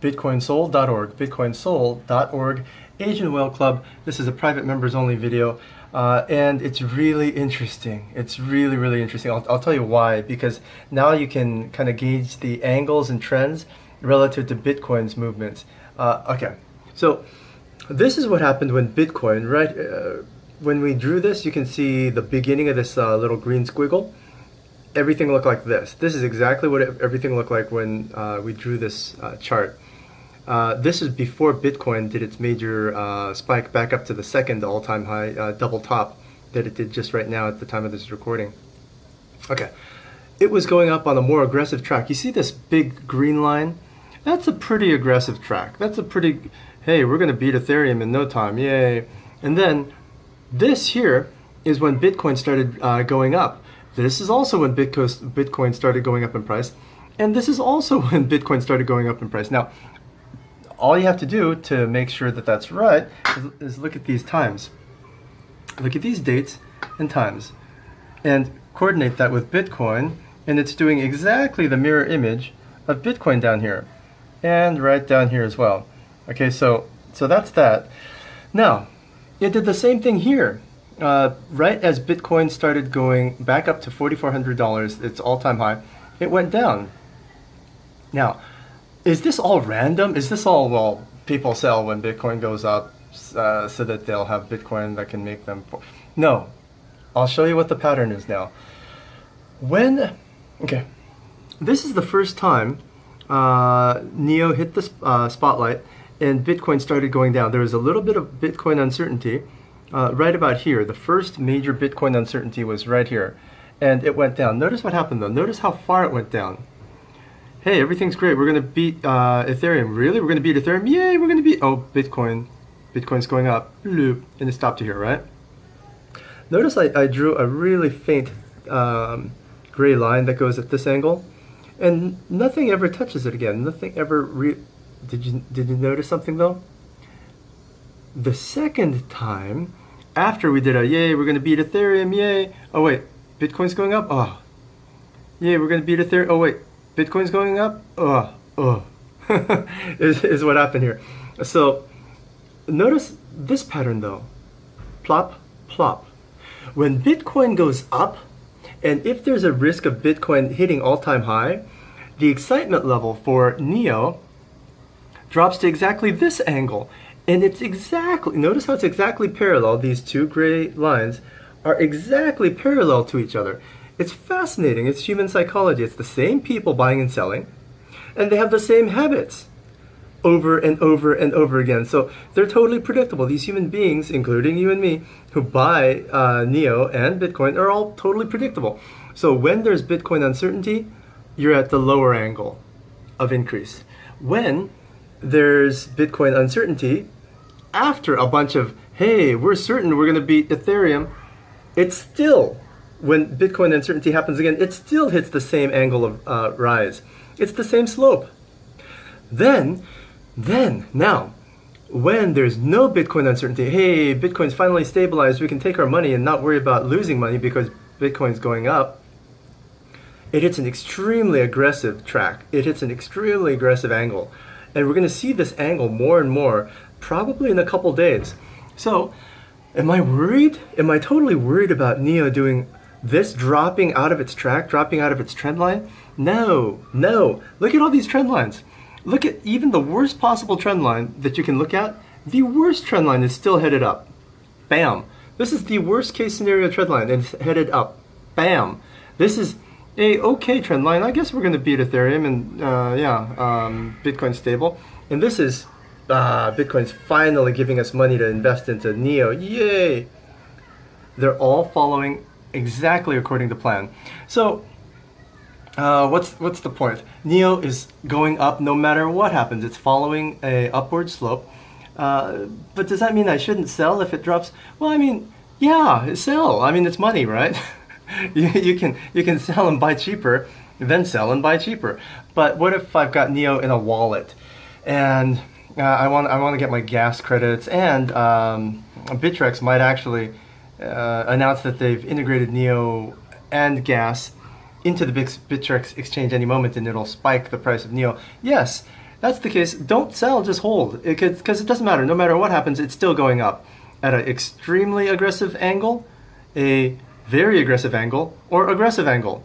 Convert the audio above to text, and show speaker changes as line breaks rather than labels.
bitcoinsoul.org, bitcoinsoul.org, Asian Whale Club. This is a private members only video, and it's really interesting. It's really, really interesting. I'll tell you why, because now you can kind of gauge the angles and trends relative to Bitcoin's movements. Okay, so this is what happened when Bitcoin, right? When we drew this, you can see the beginning of this little green squiggle. Everything looked like this. This is exactly what everything looked like when we drew this chart. This is before Bitcoin did its major spike back up to the second all-time high double top that it did just right now at the time of this recording. Okay, it was going up on a more aggressive track. You see this big green line? That's a pretty aggressive track. That's a pretty, hey, we're going to beat Ethereum in no time, yay. And then this here is when Bitcoin started going up. This is also when Bitcoin started going up in price. And this is also when Bitcoin started going up in price. Now, all you have to do to make sure that that's right is look at these times. Look at these dates and times. And coordinate that with Bitcoin. And it's doing exactly the mirror image of Bitcoin down here. And right down here as well. Okay, so that's that. Now, it did the same thing here. Right as Bitcoin started going back up to $4,400, its all-time high, it went down. Now, is this all random? Is this all, well, people sell when Bitcoin goes up so that they'll have Bitcoin that can make them... No. I'll show you what the pattern is now. Okay, this is the first time NEO hit the spotlight and Bitcoin started going down. There was a little bit of Bitcoin uncertainty right about here. The first major Bitcoin uncertainty was right here, and it went down. Notice what happened though. Notice how far it went down. Hey, everything's great. We're going to beat Ethereum. Really? We're going to beat Ethereum? Yay, we're going to beat... Oh, Bitcoin's going up. And it stopped here, right? Notice I drew a really faint gray line that goes at this angle, and nothing ever touches it again. Nothing ever... Did you notice something though? The second time, after we did a yay, we're going to beat Ethereum, yay. Oh wait, Bitcoin's going up? Oh. Yay, we're going to beat Ethereum. Oh wait, Bitcoin's going up? is what happened here. So notice this pattern though. Plop, plop. When Bitcoin goes up, and if there's a risk of Bitcoin hitting all-time high, the excitement level for NEO drops to exactly this angle. And it's exactly, notice how it's exactly parallel. These two gray lines are exactly parallel to each other. It's fascinating. It's human psychology. It's the same people buying and selling, and they have the same habits over and over and over again. So they're totally predictable. These human beings, including you and me, who buy NEO and Bitcoin are all totally predictable. So when there's Bitcoin uncertainty, you're at the lower angle of increase. When there's Bitcoin uncertainty, after a bunch of, hey, we're certain we're going to beat Ethereum, it's still, when Bitcoin uncertainty happens again, it still hits the same angle of rise. It's the same slope. Then, now, when there's no Bitcoin uncertainty, hey, Bitcoin's finally stabilized, we can take our money and not worry about losing money because Bitcoin's going up, it hits an extremely aggressive track. It hits an extremely aggressive angle. And we're going to see this angle more and more, probably in a couple days. So, am I worried? Am I totally worried about NEO doing this, dropping out of its track, dropping out of its trend line? No, no. Look at all these trend lines. Look at even the worst possible trend line that you can look at. The worst trend line is still headed up. Bam. This is the worst case scenario trend line, and it's headed up. Bam. This is a okay trend line. I guess we're going to beat Ethereum, and Bitcoin's stable. And this is Bitcoin's finally giving us money to invest into NEO. Yay! They're all following exactly according to plan. So what's the point? NEO is going up no matter what happens. It's following a upward slope. But does that mean I shouldn't sell if it drops? Well, I mean, yeah, sell. I mean, it's money, right? you can sell and buy cheaper, then sell and buy cheaper. But what if I've got NEO in a wallet, and I want to get my gas credits, and Bittrex might actually announce that they've integrated NEO and gas into the Bittrex exchange any moment, and it'll spike the price of NEO. Yes, that's the case, don't sell, just hold. Because it doesn't matter. No matter what happens, it's still going up at an extremely aggressive angle, a very aggressive angle, or aggressive angle.